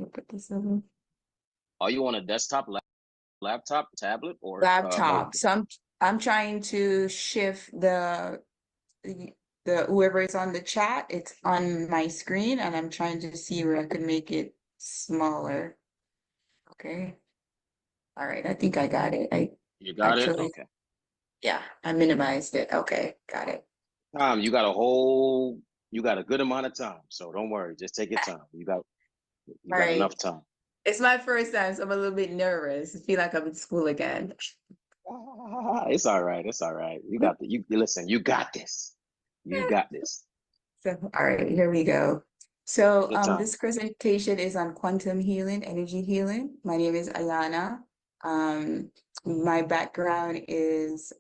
put this in. Are you on a desktop, laptop, tablet, or Laptop. mobile? So I'm trying to shift the whoever is on the chat, it's on my screen, and I'm trying to see where I can make it smaller. Okay. All right, I think I got it. You got it? Actually, Okay. yeah, I minimized it. Okay, got it. You got a good amount of time. So don't worry, just take your time. You got All enough right. time. It's my first time, so I'm a little bit nervous. I feel like I'm in school again. It's all right. It's all right. You listen, you got this. You got this. So, all right, here we go. So, Good time. this presentation is on quantum healing, energy healing. My name is Ayana. My background is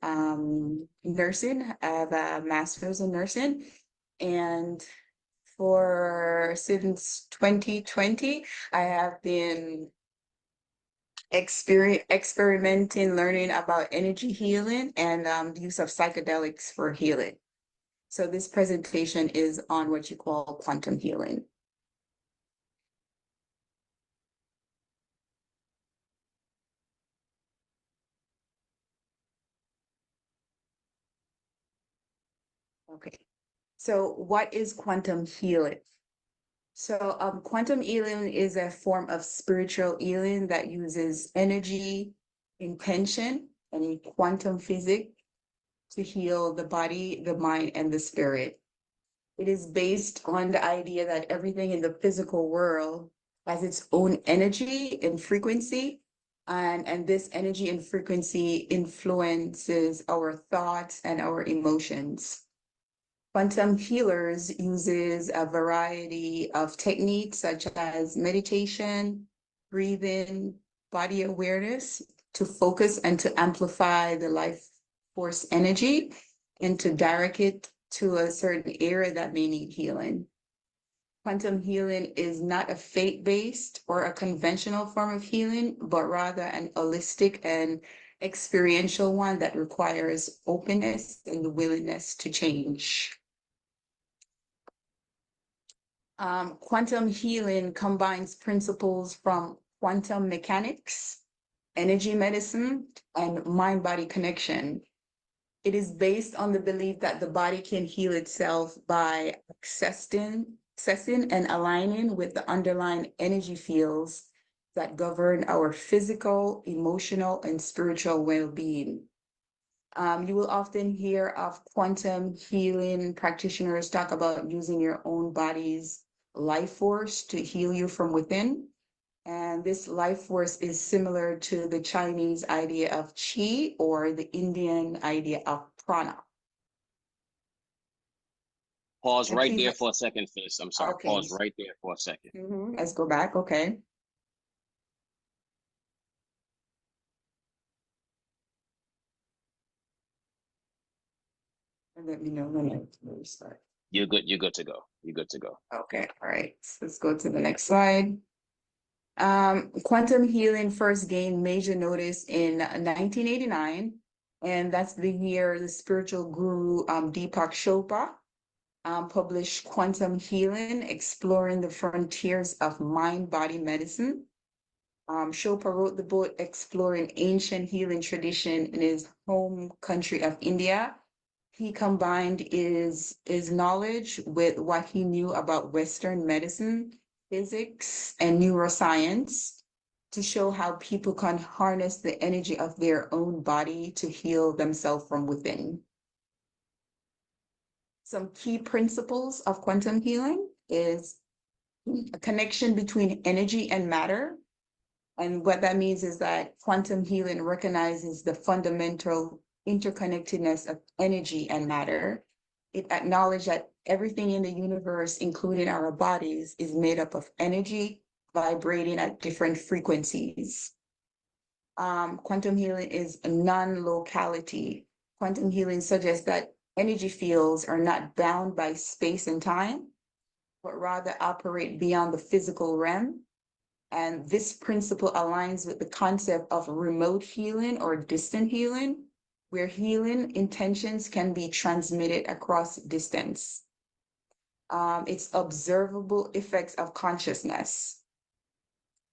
nursing. I have a master's in nursing, and since 2020, I have been experimenting, learning about energy healing and the use of psychedelics for healing. So this presentation is on what you call quantum healing. Okay, so what is quantum healing? So quantum healing is a form of spiritual healing that uses energy, intention, and quantum physics to heal the body, the mind, and the spirit. It is based on the idea that everything in the physical world has its own energy and frequency, and this energy and frequency influences our thoughts and our emotions. Quantum healers uses a variety of techniques such as meditation, breathing, body awareness to focus and to amplify the life force energy and to direct it to a certain area that may need healing. Quantum healing is not a faith-based or a conventional form of healing, but rather an holistic and experiential one that requires openness and the willingness to change. Quantum healing combines principles from quantum mechanics, energy medicine, and mind-body connection. It is based on the belief that the body can heal itself by accessing and aligning with the underlying energy fields that govern our physical, emotional, and spiritual well-being. You will often hear of quantum healing practitioners talk about using your own body's life force to heal you from within. And this life force is similar to the Chinese idea of qi or the Indian idea of prana. Pause right there for a second, Fizz. I'm sorry. Okay. Pause right there for a second. Let's go back. Okay. And let me know when I start. You're good. You're good to go. You're good to go. Okay. All right. So let's go to the next slide. Quantum healing first gained major notice in 1989, and that's the year the spiritual guru Deepak Chopra published Quantum Healing, Exploring the Frontiers of Mind-Body Medicine. Chopra wrote the book exploring ancient healing tradition in his home country of India. He combined his knowledge with what he knew about Western medicine, physics, and neuroscience to show how people can harness the energy of their own body to heal themselves from within. Some key principles of quantum healing is a connection between energy and matter. And what that means is that quantum healing recognizes the fundamental interconnectedness of energy and matter. It acknowledges that everything in the universe, including our bodies, is made up of energy vibrating at different frequencies. Quantum healing is a non-locality. Quantum healing suggests that energy fields are not bound by space and time, but rather operate beyond the physical realm. And this principle aligns with the concept of remote healing or distant healing, where healing intentions can be transmitted across distance. It's observable effects of consciousness.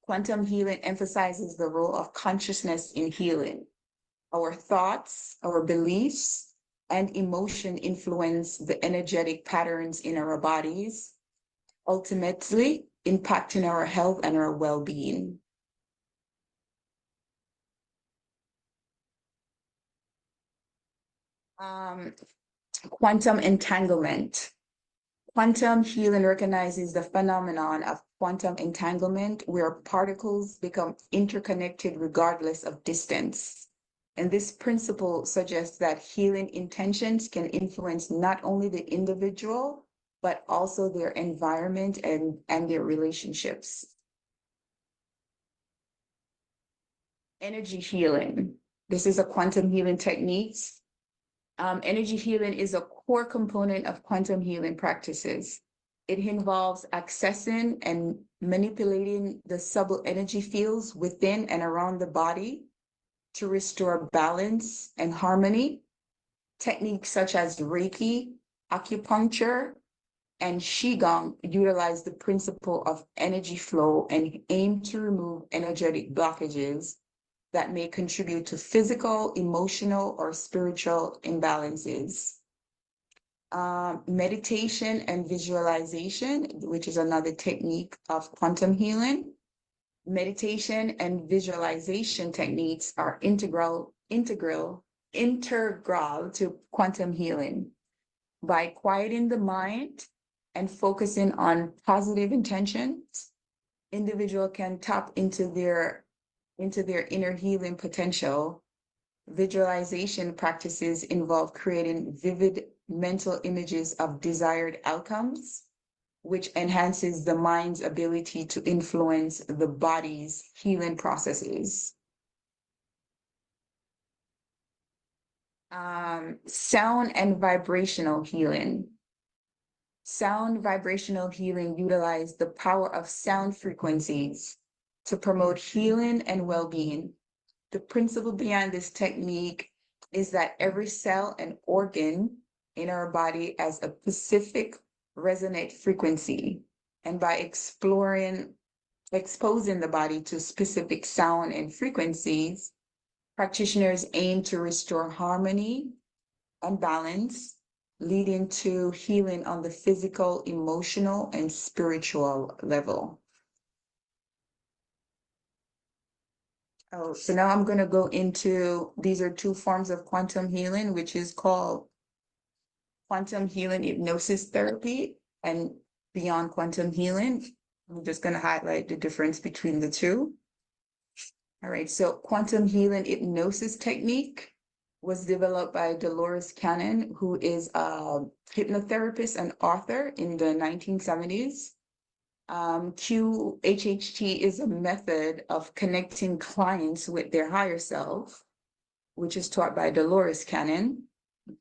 Quantum healing emphasizes the role of consciousness in healing. Our thoughts, our beliefs, and emotion influence the energetic patterns in our bodies, ultimately impacting our health and our well-being. Quantum entanglement. Quantum healing recognizes the phenomenon of quantum entanglement, where particles become interconnected regardless of distance. And this principle suggests that healing intentions can influence not only the individual, but also their environment and their relationships. Energy healing. This is a quantum healing technique. Energy healing is a core component of quantum healing practices. It involves accessing and manipulating the subtle energy fields within and around the body to restore balance and harmony. Techniques such as Reiki, acupuncture, and Qigong utilize the principle of energy flow and aim to remove energetic blockages that may contribute to physical, emotional, or spiritual imbalances. Meditation and visualization, which is another technique of quantum healing. Meditation and visualization techniques are integral to quantum healing. By quieting the mind and focusing on positive intentions, individual can tap into their inner healing potential. Visualization practices involve creating vivid mental images of desired outcomes, which enhances the mind's ability to influence the body's healing processes. Sound and vibrational healing. Sound vibrational healing utilizes the power of sound frequencies to promote healing and well-being. The principle behind this technique is that every cell and organ in our body has a specific resonant frequency. And by exposing the body to specific sound and frequencies, practitioners aim to restore harmony and balance, leading to healing on the physical, emotional, and spiritual level. Oh, so now I'm going to go into, these are two forms of quantum healing, which is called quantum healing hypnosis therapy and beyond quantum healing. I'm just going to highlight the difference between the two. All right, so quantum healing hypnosis technique was developed by Dolores Cannon, who is a hypnotherapist and author in the 1970s. QHHT is a method of connecting clients with their higher self, which is taught by Dolores Cannon.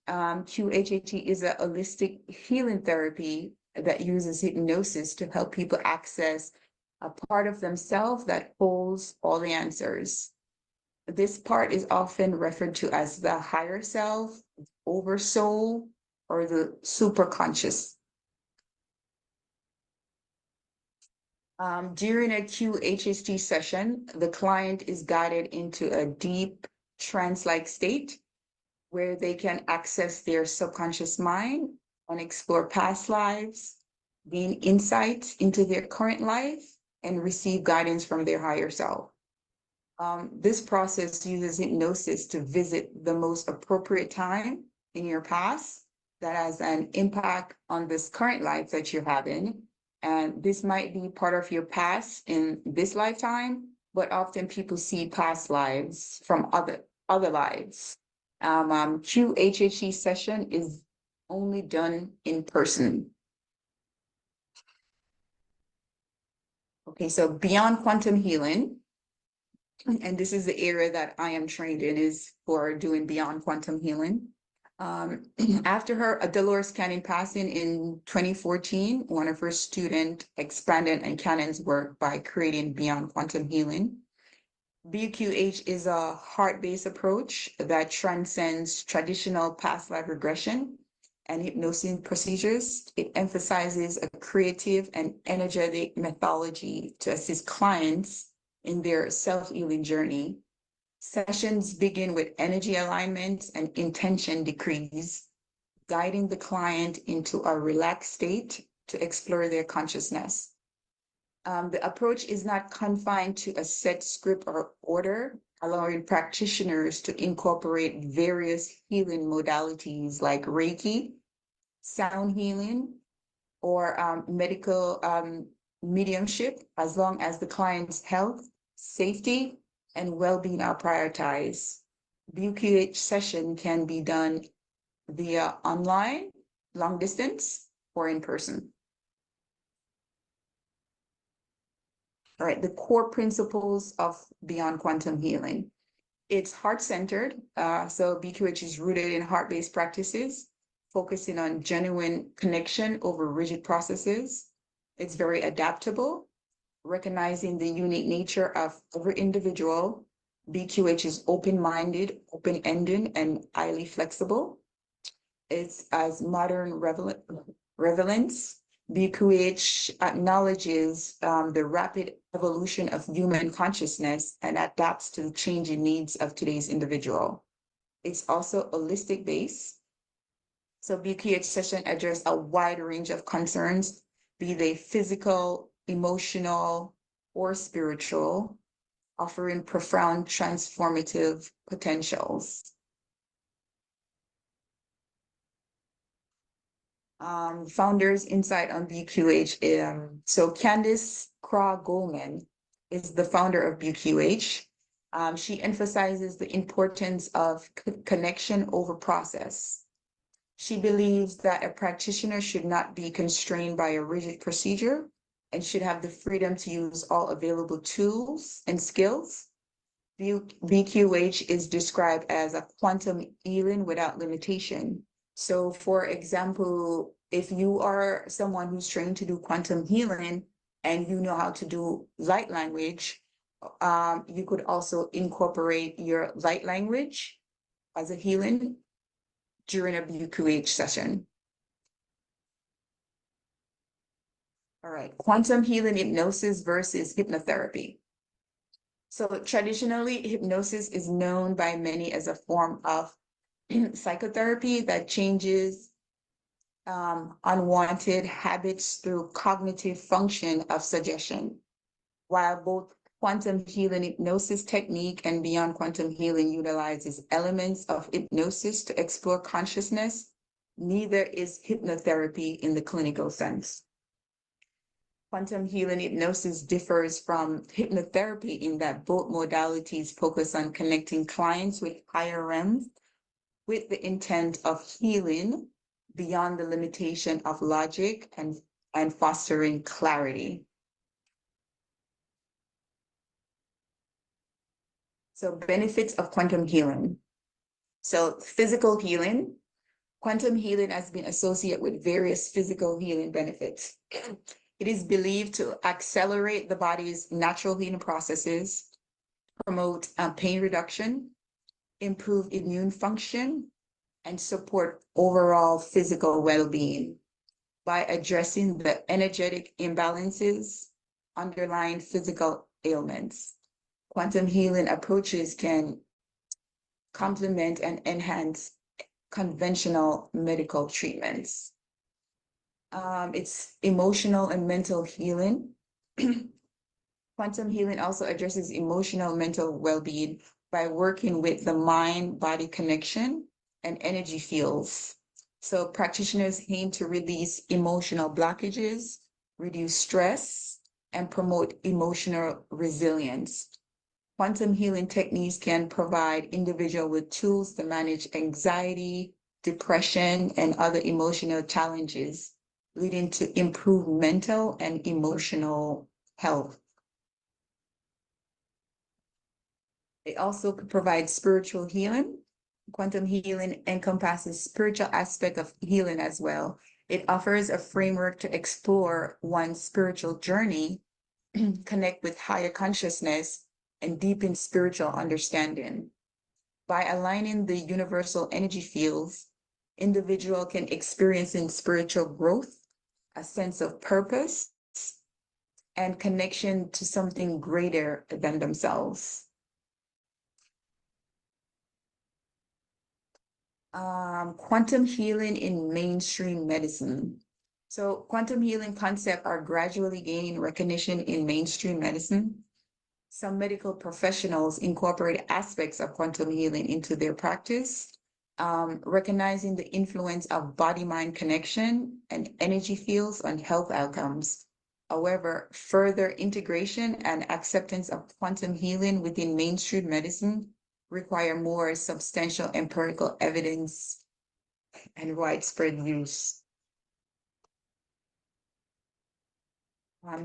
QHHT is a holistic healing therapy that uses hypnosis to help people access a part of themselves that holds all the answers. This part is often referred to as the higher self, oversoul, or the superconscious. During a QHHT session, the client is guided into a deep trance-like state where they can access their subconscious mind and explore past lives, gain insights into their current life, and receive guidance from their higher self. This process uses hypnosis to visit the most appropriate time in your past that has an impact on this current life that you're having. And this might be part of your past in this lifetime, but often people see past lives from other lives. QHHE session is only done in person. Okay, so beyond quantum healing, and this is the area that I am trained in, is for doing beyond quantum healing. After Dolores Cannon passing in 2014, one of her students expanded on Cannon's work by creating Beyond Quantum Healing. BQH is a heart-based approach that transcends traditional past life regression and hypnosis procedures. It emphasizes a creative and energetic methodology to assist clients in their self-healing journey. Sessions begin with energy alignment and intention decrees, guiding the client into a relaxed state to explore their consciousness. The approach is not confined to a set script or order, allowing practitioners to incorporate various healing modalities like Reiki, sound healing, or medical mediumship, as long as the client's health, safety, and well-being are prioritized. BQH session can be done via online, long distance, or in person. All right, the core principles of Beyond Quantum Healing. It's heart-centered, so BQH is rooted in heart-based practices, focusing on genuine connection over rigid processes. It's very adaptable, recognizing the unique nature of every individual. BQH is open-minded, open-ended, and highly flexible. It's as modern relevance. BQH acknowledges the rapid evolution of human consciousness and adapts to the changing needs of today's individual. It's also holistic based. So BQH session address a wide range of concerns, be they physical, emotional, or spiritual, offering profound transformative potentials. Founders insight on BQH. So Candice Craw-Goldman is the founder of BQH. She emphasizes the importance of connection over process. She believes that a practitioner should not be constrained by a rigid procedure and should have the freedom to use all available tools and skills. BQH is described as a quantum healing without limitation. So for example, if you are someone who's trained to do quantum healing and you know how to do light language, you could also incorporate your light language as a healing during a BQH session. All right, quantum healing hypnosis versus hypnotherapy. So traditionally, hypnosis is known by many as a form of psychotherapy that changes unwanted habits through cognitive function of suggestion. While both quantum healing hypnosis technique and Beyond Quantum Healing utilizes elements of hypnosis to explore consciousness, neither is hypnotherapy in the clinical sense. Quantum healing hypnosis differs from hypnotherapy in that both modalities focus on connecting clients with higher realms with the intent of healing beyond the limitation of logic and fostering clarity. So benefits of quantum healing. So physical healing. Quantum healing has been associated with various physical healing benefits. It is believed to accelerate the body's natural healing processes, promote pain reduction, improve immune function, and support overall physical well-being by addressing the energetic imbalances underlying physical ailments. Quantum healing approaches can complement and enhance conventional medical treatments. It's emotional and mental healing. Quantum healing also addresses emotional and mental well-being by working with the mind-body connection and energy fields. So practitioners aim to release emotional blockages, reduce stress, and promote emotional resilience. Quantum healing techniques can provide individuals with tools to manage anxiety, depression, and other emotional challenges, leading to improved mental and emotional health. It also could provide spiritual healing. Quantum healing encompasses spiritual aspect of healing as well. It offers a framework to explore one's spiritual journey, connect with higher consciousness, and deepen spiritual understanding. By aligning the universal energy fields, individual can experience in spiritual growth, a sense of purpose, and connection to something greater than themselves. Quantum healing in mainstream medicine. So quantum healing concepts are gradually gaining recognition in mainstream medicine. Some medical professionals incorporate aspects of quantum healing into their practice, recognizing the influence of body-mind connection and energy fields on health outcomes. However, further integration and acceptance of quantum healing within mainstream medicine require more substantial empirical evidence and widespread use.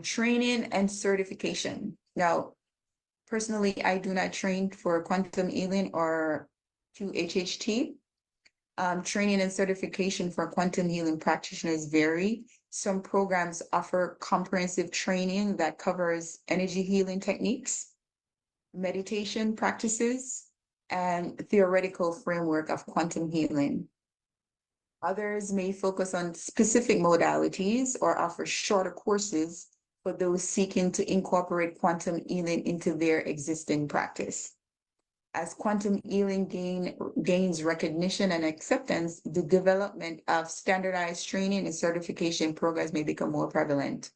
Training and certification. Now, personally, I do not train for quantum healing or QHHT. Training and certification for quantum healing practitioners vary. Some programs offer comprehensive training that covers energy healing techniques, meditation practices, and theoretical framework of quantum healing. Others may focus on specific modalities or offer shorter courses for those seeking to incorporate quantum healing into their existing practice. As quantum healing gains recognition and acceptance, the development of standardized training and certification programs may become more prevalent.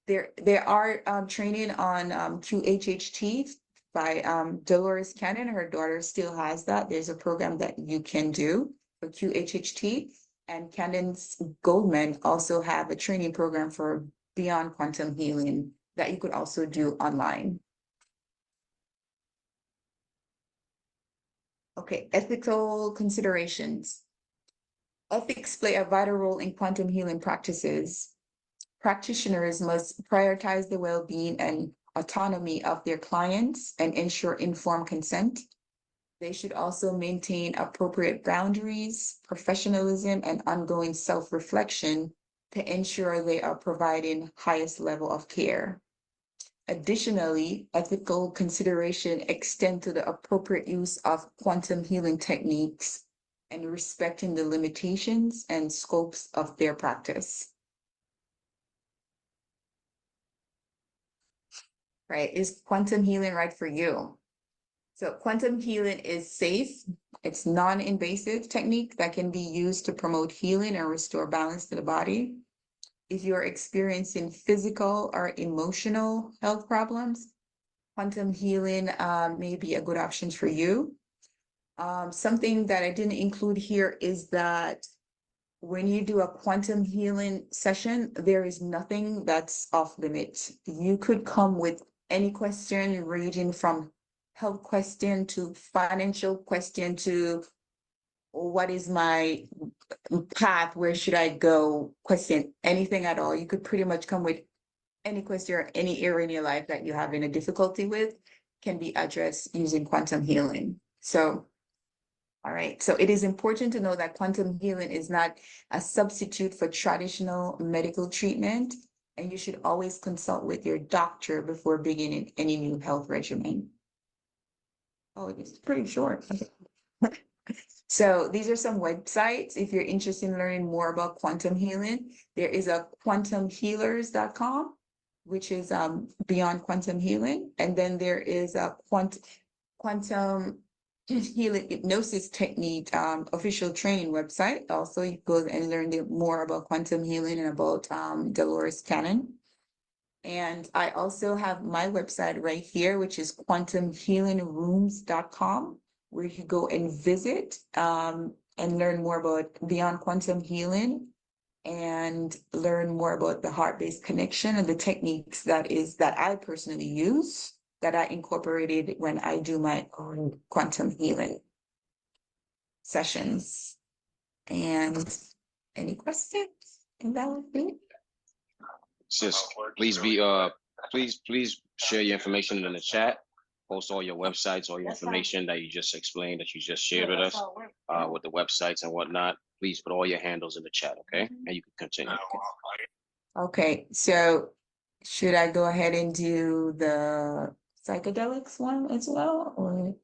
There are training on QHHT by Dolores Cannon. Her daughter still has that. There's a program that you can do for QHHT. And Candace Goldman also have a training program for Beyond Quantum Healing that you could also do online. Okay, ethical considerations. Ethics play a vital role in quantum healing practices. Practitioners must prioritize the well-being and autonomy of their clients and ensure informed consent. They should also maintain appropriate boundaries, professionalism, and ongoing self-reflection to ensure they are providing highest level of care. Additionally, ethical consideration extend to the appropriate use of quantum healing techniques and respecting the limitations and scopes of their practice. Right? Is quantum healing right for you? So quantum healing is safe. It's non-invasive technique that can be used to promote healing and restore balance to the body. If you're experiencing physical or emotional health problems, quantum healing may be a good option for you. Something that I didn't include here is that when you do a quantum healing session, there is nothing that's off limits. You could come with any question ranging from health question to financial question to what is my path, where should I go question, anything at all. You could pretty much come with any question or any area in your life that you have a difficulty with can be addressed using quantum healing. So, all right. So it is important to know that quantum healing is not a substitute for traditional medical treatment, and you should always consult with your doctor before beginning any new health regimen. Oh, it's pretty short. So these are some websites. If you're interested in learning more about quantum healing, there is a quantumhealers.com, which is beyond quantum healing. And then there is a quantum healing hypnosis technique official training website. Also, you go and learn more about quantum healing and about Dolores Cannon. And I also have my website right here, which is quantumhealingrooms.com, where you can go and visit and learn more about beyond quantum healing and learn more about the heart-based connection and the techniques that I personally use, that I incorporated when I do my own quantum healing sessions. And any questions? And that would be it. Sis, please share your information in the chat. Post all your websites, all your information that you just explained, that you just shared with us, with the websites and whatnot. Please put all your handles in the chat, okay? And you can continue. Okay, so should I go ahead and do the psychedelics one as well, or?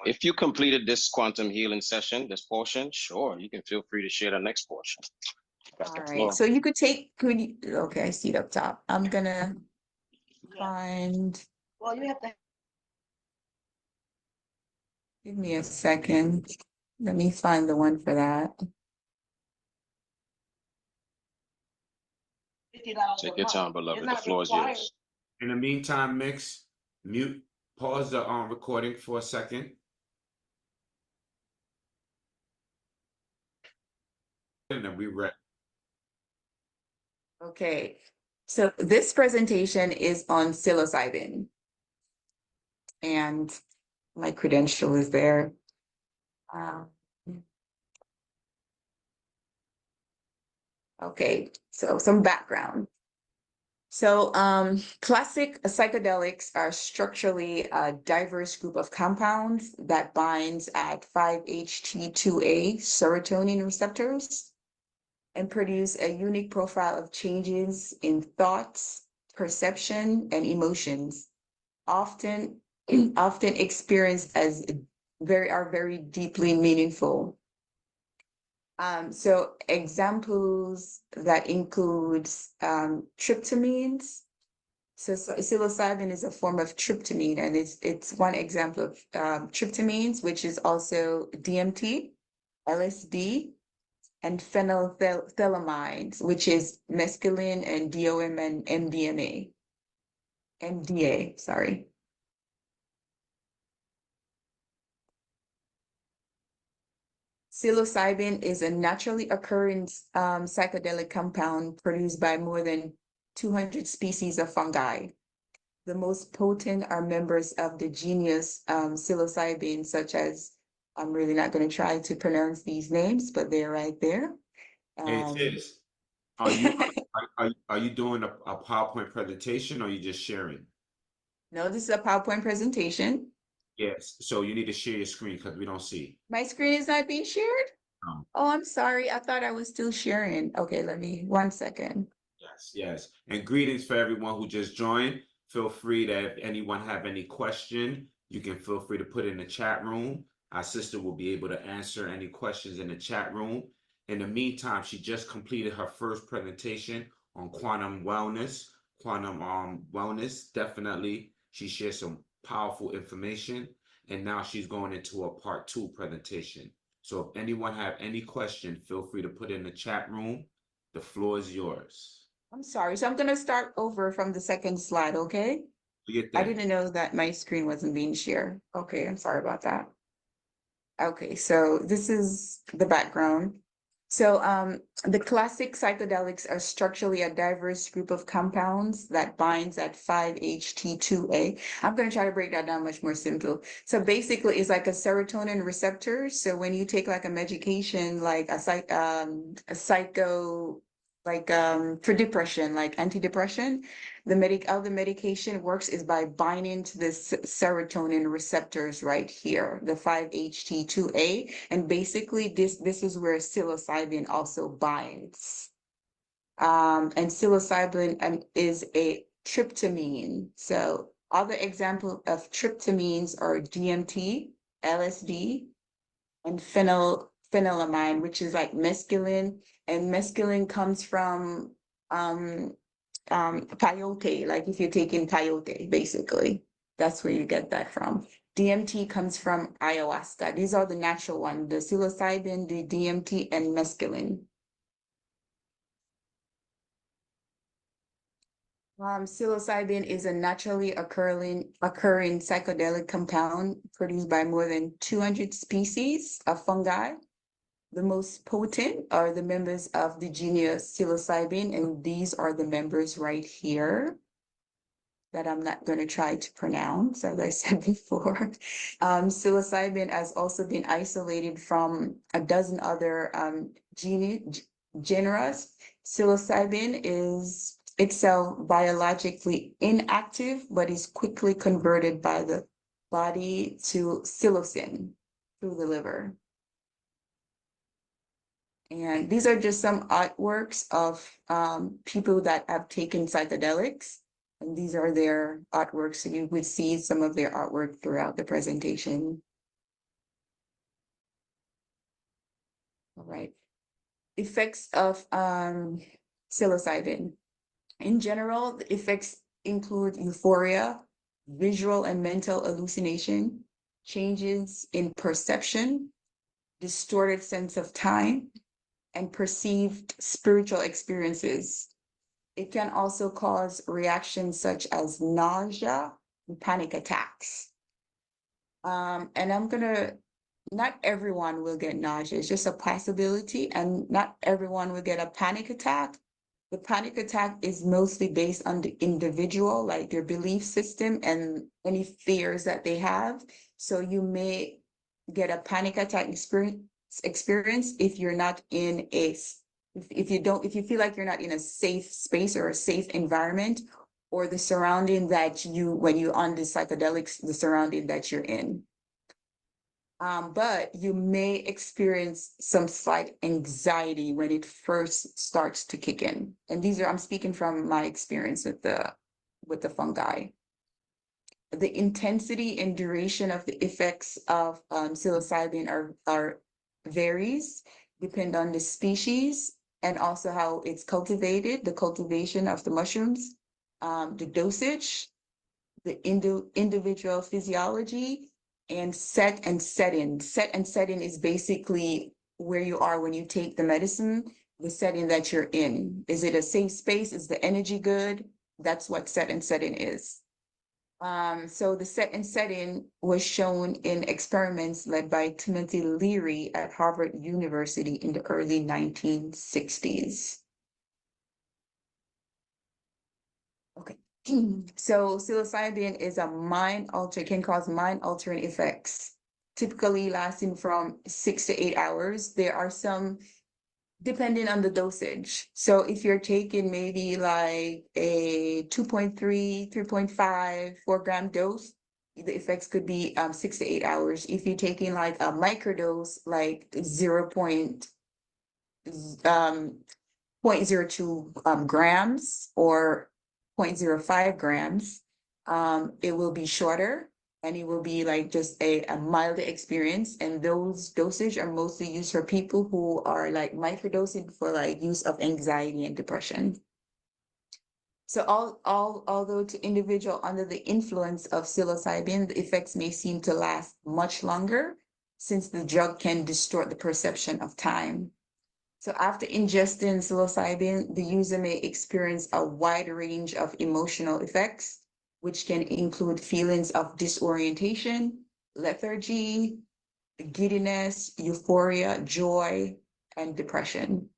If you completed this quantum healing session, this portion, sure, you can feel free to share the next portion. That's All the right, floor. so you could take, okay, I see it up top. I'm gonna find, Well, you have to. give me a second. Let me find the one for that. $50 Take a your month. time, beloved. It's The not floor is required. yours. In the meantime, mix, mute, pause the recording for a second. And then we read. Okay, so this presentation is on psilocybin. And my credential is there. Okay, so some background. So classic psychedelics are structurally a diverse group of compounds that binds at 5-HT2A serotonin receptors and produce a unique profile of changes in thoughts, perception, and emotions, often experienced as very deeply meaningful. So examples that includes tryptamines. So psilocybin is a form of tryptamine, and it's one example of tryptamines, which is also DMT, LSD, and phenethylamines, which is mescaline and DOM and MDA, sorry. Psilocybin is a naturally occurring psychedelic compound produced by more than 200 species of fungi. The most potent are members of the genus psilocybin, such as, I'm really not going to try to pronounce these names, but they're right there. Hey, Sis, are you doing a PowerPoint presentation or are you just sharing? No, this is a PowerPoint presentation. Yes, so you need to share your screen because we don't see. My screen is not being shared? Oh, I'm sorry. I thought I was still sharing. Okay, let me, 1 second. Yes. And greetings for everyone who just joined. Feel free that if anyone have any question, you can feel free to put in the chat room. Our sister will be able to answer any questions in the chat room. In the meantime, she just completed her first presentation on quantum wellness. Wellness, definitely. She shared some powerful information. And now she's going into a part 2 presentation. So if anyone have any question, feel free to put in the chat room. The floor is yours. I'm sorry. So I'm going to start over from the second slide, okay? Do your I thing. didn't know that my screen wasn't being shared. Okay, I'm sorry about that. Okay, so this is the background. So the classic psychedelics are structurally a diverse group of compounds that binds at 5-HT2A. I'm going to try to break that down much more simple. So basically, it's like a serotonin receptor. So when you take like a medication, like a psycho, like for depression, like antidepressant, how the medication works is by binding to the serotonin receptors right here, the 5-HT2A. And basically this is where psilocybin also binds. And psilocybin is a tryptamine. So other examples of tryptamines are DMT, LSD, and phenylamine, which is like mescaline. And mescaline comes from peyote, like if you're taking peyote, basically, that's where you get that from. DMT comes from ayahuasca. These are the natural ones, the psilocybin, the DMT, and mescaline. Psilocybin is a naturally occurring psychedelic compound produced by more than 200 species of fungi. The most potent are the members of the genus psilocybin, and these are the members right here that I'm not going to try to pronounce, as I said before. Psilocybin has also been isolated from a dozen other genera. Psilocybin is itself biologically inactive, but is quickly converted by the body to psilocin through the liver. And these are just some artworks of people that have taken psychedelics. And these are their artworks. So you would see some of their artwork throughout the presentation. All right. Effects of psilocybin. In general, the effects include euphoria, visual and mental hallucination, changes in perception, distorted sense of time, and perceived spiritual experiences. It can also cause reactions such as nausea and panic attacks. And not everyone will get nausea. It's just a possibility, and not everyone will get a panic attack. The panic attack is mostly based on the individual, like their belief system and any fears that they have. So you may get a panic attack experience if you're not in a if you feel like you're not in a safe space or a safe environment, or the surrounding that when you're on the psychedelics, the surrounding that you're in. But you may experience some slight anxiety when it first starts to kick in. And I'm speaking from my experience with the fungi. The intensity and duration of the effects of psilocybin are varies, depend on the species and also how it's cultivated, the cultivation of the mushrooms, the dosage, the individual physiology, and set and setting. Set and setting is basically where you are when you take the medicine, the setting that you're in. Is it a safe space? Is the energy good? That's what set and setting is. So the set and setting was shown in experiments led by Timothy Leary at Harvard University in the early 1960s. Okay. So psilocybin is can cause mind-altering effects, typically lasting from 6 to 8 hours. There are some, depending on the dosage. So if you're taking maybe like a 2.3, 3.5, 4-gram dose, the effects could be 6 to 8 hours. If you're taking like a microdose, like 0.02 grams or 0.05 grams, it will be shorter and it will be like just a milder experience. And those dosage are mostly used for people who are like microdosing for like use of anxiety and depression. So although to individual under the influence of psilocybin, the effects may seem to last much longer since the drug can distort the perception of time. So after ingesting psilocybin, the user may experience a wide range of emotional effects, which can include feelings of disorientation, lethargy, giddiness, euphoria, joy, and depression.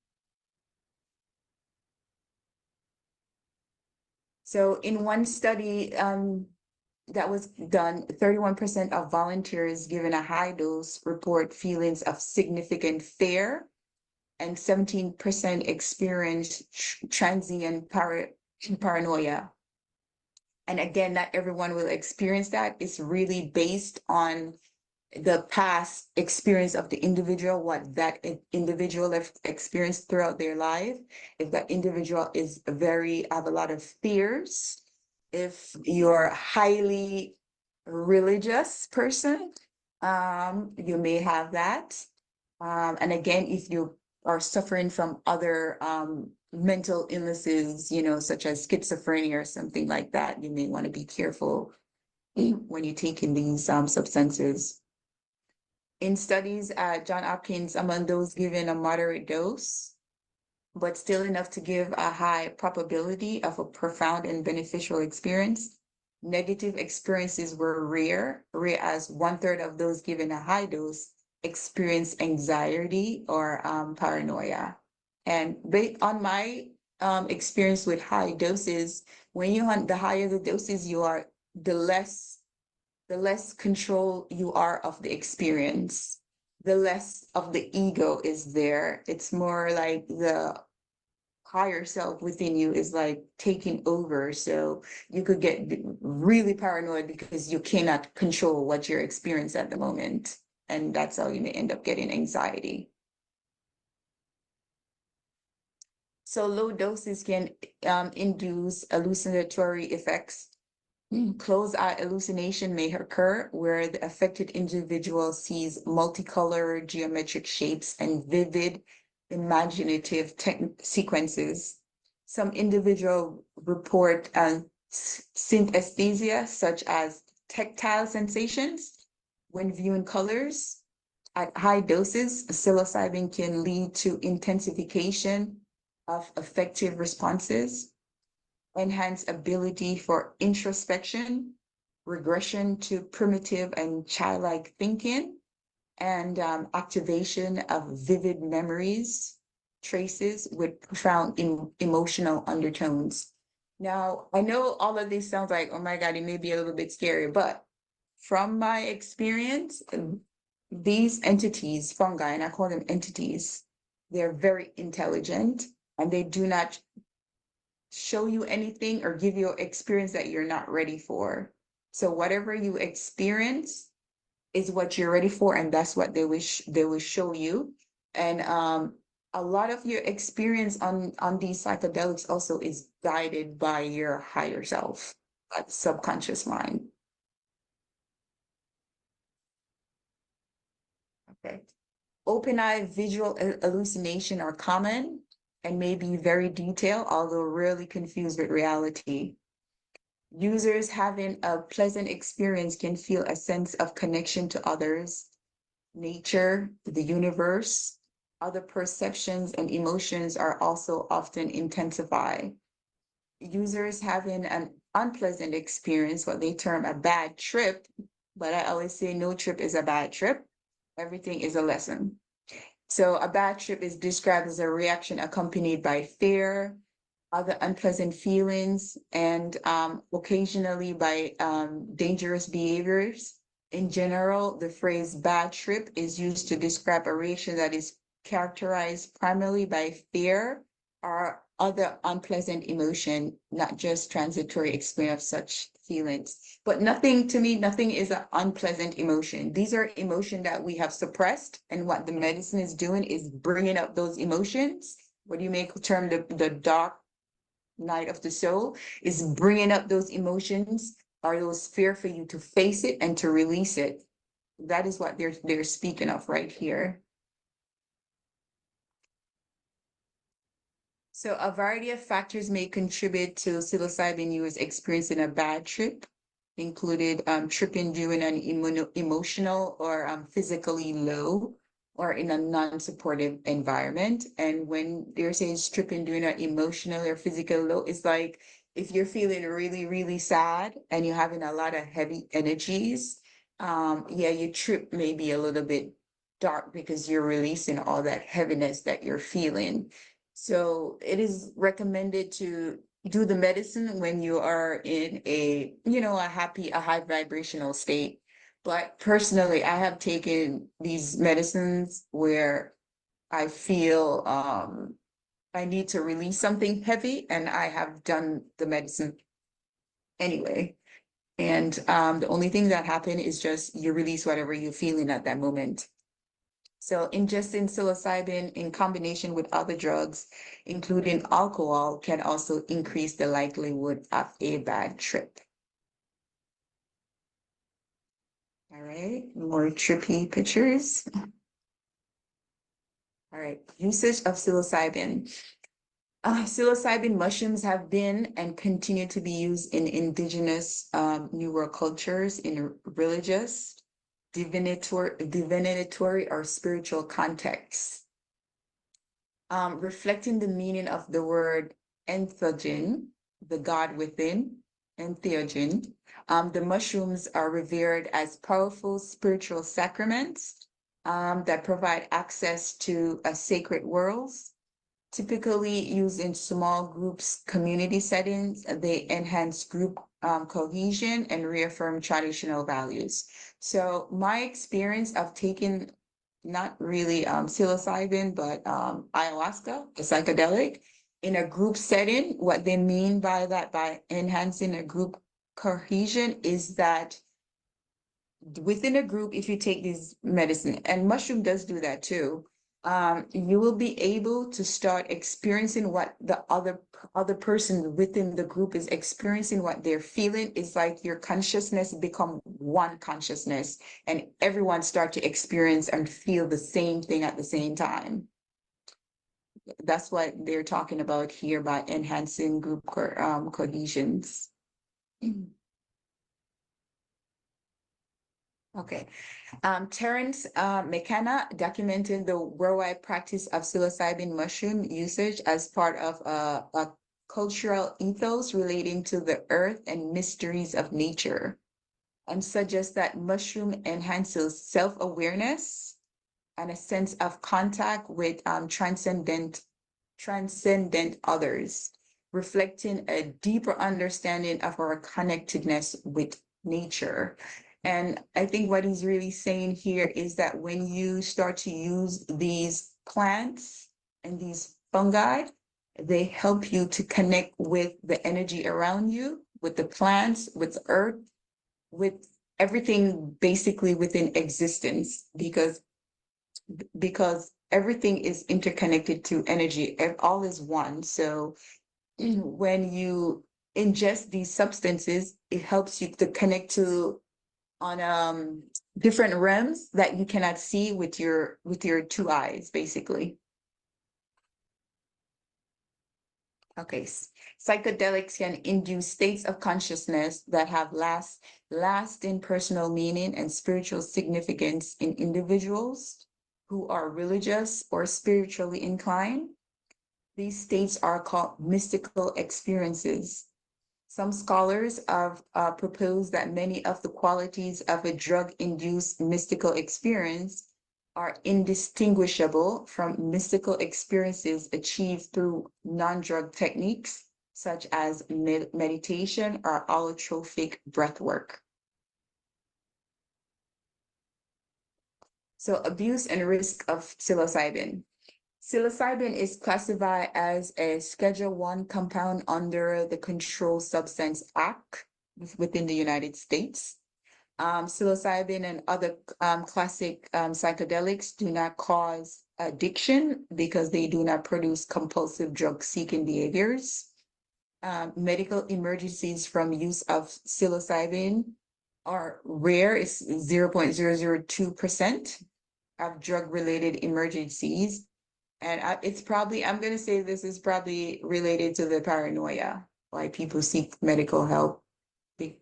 So in one study that was done, 31% of volunteers given a high dose report feelings of significant fear, and 17% experienced transient paranoia. And again, not everyone will experience that. It's really based on the past experience of the individual, what that individual have experienced throughout their life. If that individual have a lot of fears, if you're a highly religious person, you may have that. And again, if you are suffering from other mental illnesses, such as schizophrenia or something like that, you may want to be careful when you're taking these substances. In studies at Johns Hopkins, among those given a moderate dose, but still enough to give a high probability of a profound and beneficial experience, negative experiences were rare, whereas 1/3 of those given a high dose experienced anxiety or paranoia. And based on my experience with high doses, the higher the doses you are, the less control you are of the experience, the less of the ego is there. It's more like the higher self within you is like taking over. So you could get really paranoid because you cannot control what you're experiencing at the moment. And that's how you may end up getting anxiety. So low doses can induce hallucinatory effects. Closed eye hallucination may occur where the affected individual sees multicolored geometric shapes and vivid imaginative sequences. Some individuals report synesthesia, such as tactile sensations when viewing colors. At high doses, psilocybin can lead to intensification of affective responses, enhanced ability for introspection, regression to primitive and childlike thinking, and activation of vivid memories, traces with profound emotional undertones. Now, I know all of this sounds like, oh my God, it may be a little bit scary, but from my experience, these entities, fungi, and I call them entities, they're very intelligent and they do not show you anything or give you an experience that you're not ready for. So whatever you experience is what you're ready for, and that's what they will show you. And a lot of your experience on these psychedelics also is guided by your higher self, that subconscious mind. Okay. Open-eye visual hallucination are common and may be very detailed, although rarely confused with reality. Users having a pleasant experience can feel a sense of connection to others, nature, the universe. Other perceptions and emotions are also often intensified. Users having an unpleasant experience, what they term a bad trip, but I always say no trip is a bad trip. Everything is a lesson. So a bad trip is described as a reaction accompanied by fear, other unpleasant feelings, and occasionally by dangerous behaviors. In general, the phrase bad trip is used to describe a reaction that is characterized primarily by fear or other unpleasant emotion, not just transitory experience of such feelings. But nothing, to me, nothing is an unpleasant emotion. These are emotions that we have suppressed, and what the medicine is doing is bringing up those emotions. What you may term the dark night of the soul, is bringing up those emotions or those fear for you to face it and to release it. That is what they're speaking of right here. So a variety of factors may contribute to psilocybin use experiencing a bad trip, included tripping during an emotional or physically low or in a non-supportive environment. And when they're saying tripping during an emotional or physical low, it's like if you're feeling really, really sad and you're having a lot of heavy energies, yeah, your trip may be a little bit dark because you're releasing all that heaviness that you're feeling. So it is recommended to do the medicine when you are in a, a happy, a high vibrational state. But personally, I have taken these medicines where I feel I need to release something heavy, and I have done the medicine anyway. And the only thing that happened is just you release whatever you're feeling at that moment. So ingesting psilocybin in combination with other drugs, including alcohol, can also increase the likelihood of a bad trip. All right, more trippy pictures. All right, usage of psilocybin. Psilocybin mushrooms have been and continue to be used in indigenous New World cultures in religious, divinatory or spiritual contexts. Reflecting the meaning of the word entheogen, the God within, entheogen, the mushrooms are revered as powerful spiritual sacraments that provide access to sacred worlds. Typically used in small groups, community settings, they enhance group cohesion and reaffirm traditional values. So my experience of taking not really psilocybin, but ayahuasca, the psychedelic, in a group setting, what they mean by that, by enhancing a group cohesion, is that within a group, if you take this medicine, and mushroom does do that too, you will be able to start experiencing what the other person within the group is experiencing, what they're feeling. Is like your consciousness become one consciousness, and everyone start to experience and feel the same thing at the same time. That's what they're talking about here by enhancing group cohesions. Okay. Terence McKenna documented the worldwide practice of psilocybin mushroom usage as part of a cultural ethos relating to the earth and mysteries of nature, and suggests that mushroom enhances self-awareness and a sense of contact with transcendent others, reflecting a deeper understanding of our connectedness with nature. And I think what he's really saying here is that when you start to use these plants and these fungi, they help you to connect with the energy around you, with the plants, with the earth, with everything basically within existence, because everything is interconnected to energy, all is one. So when you ingest these substances, it helps you to connect to on different realms that you cannot see with your two eyes, basically. Okay, psychedelics can induce states of consciousness that have lasting personal meaning and spiritual significance in individuals who are religious or spiritually inclined. These states are called mystical experiences. Some scholars have proposed that many of the qualities of a drug-induced mystical experience are indistinguishable from mystical experiences achieved through non-drug techniques, such as meditation or allotropic breath work. So abuse and risk of psilocybin. Psilocybin is classified as a Schedule I compound under the Controlled Substance Act within the United States. Psilocybin and other classic psychedelics do not cause addiction because they do not produce compulsive drug-seeking behaviors. Medical emergencies from use of psilocybin are rare. It's 0.002% of drug-related emergencies. And it's probably, I'm going to say this is probably related to the paranoia, why people seek medical help,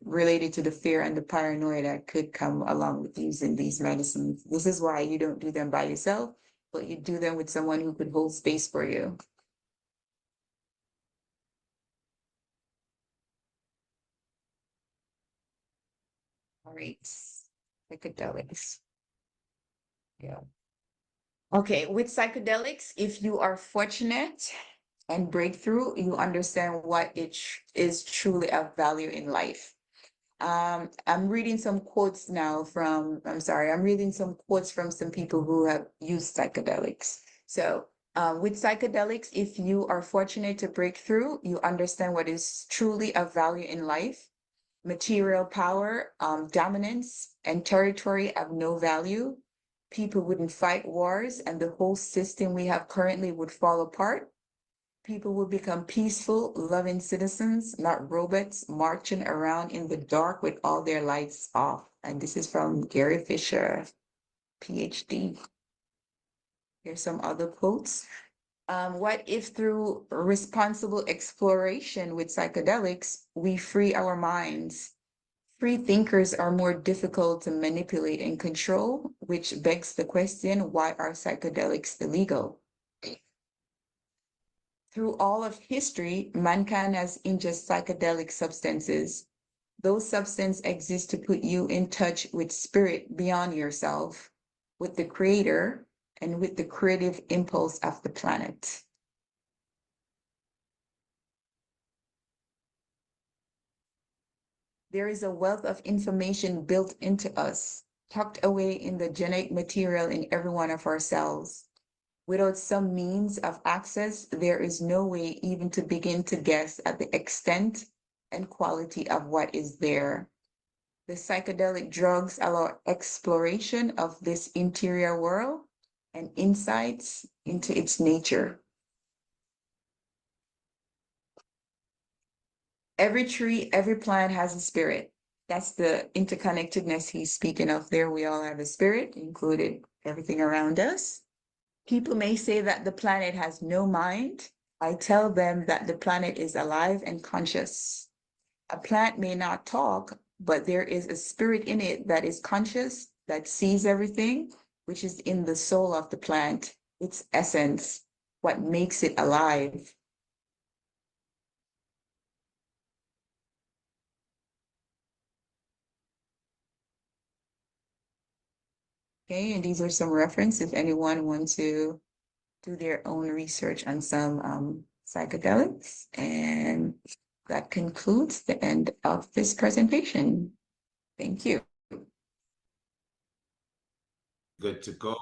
related to the fear and the paranoia that could come along with using these medicines. This is why you don't do them by yourself, but you do them with someone who could hold space for you. All right, psychedelics. Yeah. Okay, with psychedelics, if you are fortunate and breakthrough, you understand what it is truly of value in life. I'm reading some quotes now from, I'm reading some quotes from some people who have used psychedelics. So with psychedelics, if you are fortunate to break through, you understand what is truly of value in life. Material power, dominance, and territory have no value. People wouldn't fight wars, and the whole system we have currently would fall apart. People will become peaceful, loving citizens, not robots marching around in the dark with all their lights off. And this is from Gary Fisher, PhD. Here's some other quotes. What if through responsible exploration with psychedelics, we free our minds? Free thinkers are more difficult to manipulate and control, which begs the question, why are psychedelics illegal? Through all of history, mankind has ingested psychedelic substances. Those substances exist to put you in touch with spirit beyond yourself, with the creator, and with the creative impulse of the planet. There is a wealth of information built into us, tucked away in the genetic material in every one of our cells. Without some means of access, there is no way even to begin to guess at the extent and quality of what is there. The psychedelic drugs allow exploration of this interior world and insights into its nature. Every tree, every plant has a spirit. That's the interconnectedness he's speaking of there. We all have a spirit, included everything around us. People may say that the planet has no mind. I tell them that the planet is alive and conscious. A plant may not talk, but there is a spirit in it that is conscious, that sees everything, which is in the soul of the plant, its essence, what makes it alive. Okay, and these are some reference if anyone wants to do their own research on some psychedelics. And that concludes the end of this presentation. Thank you. Good to go.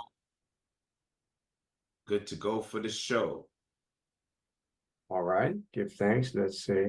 Good to go for the show. All right, give thanks. Let's say